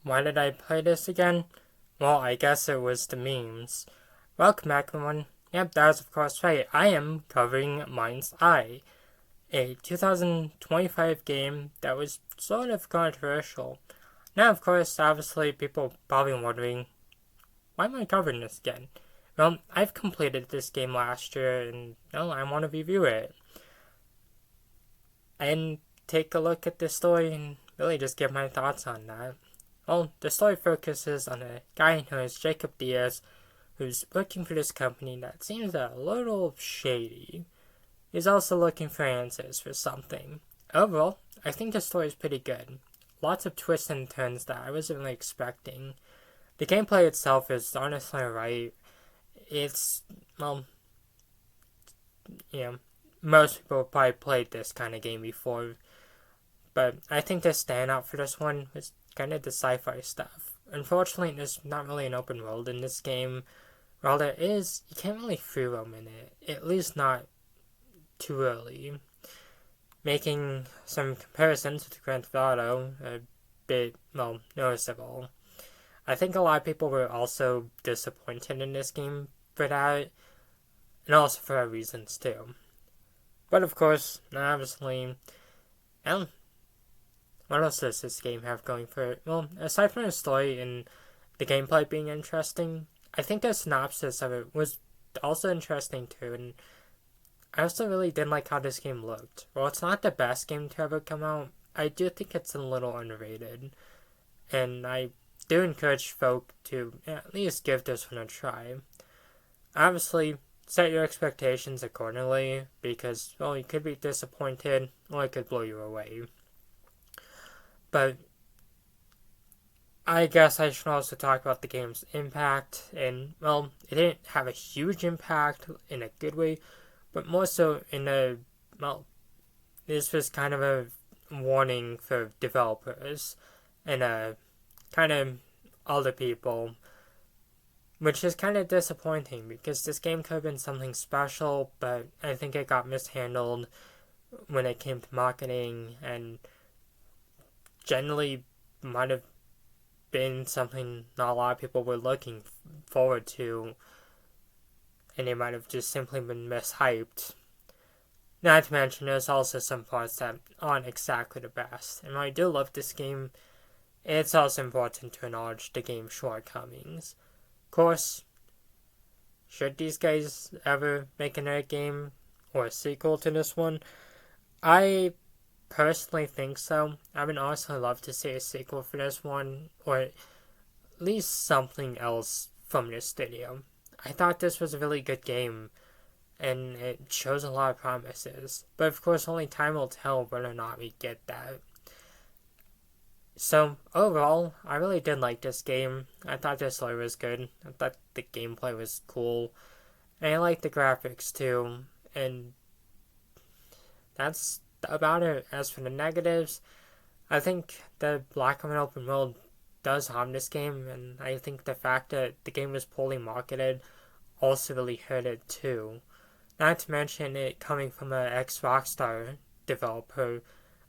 Why did I play this again? Well, I guess it was the memes. Welcome back, everyone. Yep, that was of course right. I am covering Mindseye, a 2025 game that was sort of controversial. Now, of course, obviously, people probably wondering, why am I covering this again? Well, I've completed this game last year, and I want to review it and take a look at the story and really just give my thoughts on that. Well, the story focuses on a guy known as Jacob Diaz who's working for this company that seems a little shady. He's also looking for answers for something. Overall, I think the story is pretty good. Lots of twists and turns that I wasn't really expecting. The gameplay itself is honestly alright. It's, most people probably played this kind of game before, but I think the standout for this one was kind of the sci-fi stuff. Unfortunately, there's not really an open world in this game. While there is, you can't really free roam in it, at least not too early. Making some comparisons with Grand Theft Auto a bit, noticeable. I think a lot of people were also disappointed in this game for that, and also for other reasons too. But of course, obviously, what else does this game have going for it? Well, aside from the story and the gameplay being interesting, I think the synopsis of it was also interesting too, and I also really didn't like how this game looked. While it's not the best game to ever come out, I do think it's a little underrated, and I do encourage folk to at least give this one a try. Obviously, set your expectations accordingly, because, you could be disappointed, or it could blow you away. But I guess I should also talk about the game's impact, and, it didn't have a huge impact in a good way, but more so in a, this was kind of a warning for developers, and kind of other people, which is kind of disappointing, because this game could have been something special, but I think it got mishandled when it came to marketing, and generally might have been something not a lot of people were looking forward to, and it might have just simply been mishyped. Not to mention, there's also some parts that aren't exactly the best. And while I do love this game, it's also important to acknowledge the game's shortcomings. Of course, should these guys ever make another game or a sequel to this one? I personally think so. I would honestly love to see a sequel for this one, or at least something else from this studio. I thought this was a really good game, and it shows a lot of promises. But of course, only time will tell whether or not we get that. So, overall, I really did like this game. I thought the story was good. I thought the gameplay was cool. And I liked the graphics too. And that's about it. As for the negatives, I think the lack of an open world does harm this game, and I think the fact that the game was poorly marketed also really hurt it too. Not to mention it coming from an ex-Rockstar developer,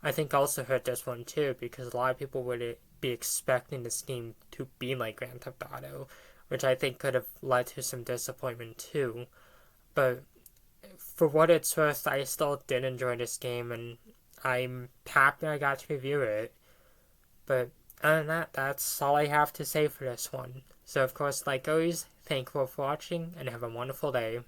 I think also hurt this one too, because a lot of people would be expecting this game to be like Grand Theft Auto, which I think could have led to some disappointment too. But for what it's worth, I still did enjoy this game, and I'm happy I got to review it. But other than that, that's all I have to say for this one. So of course, like always, thank you all for watching, and have a wonderful day.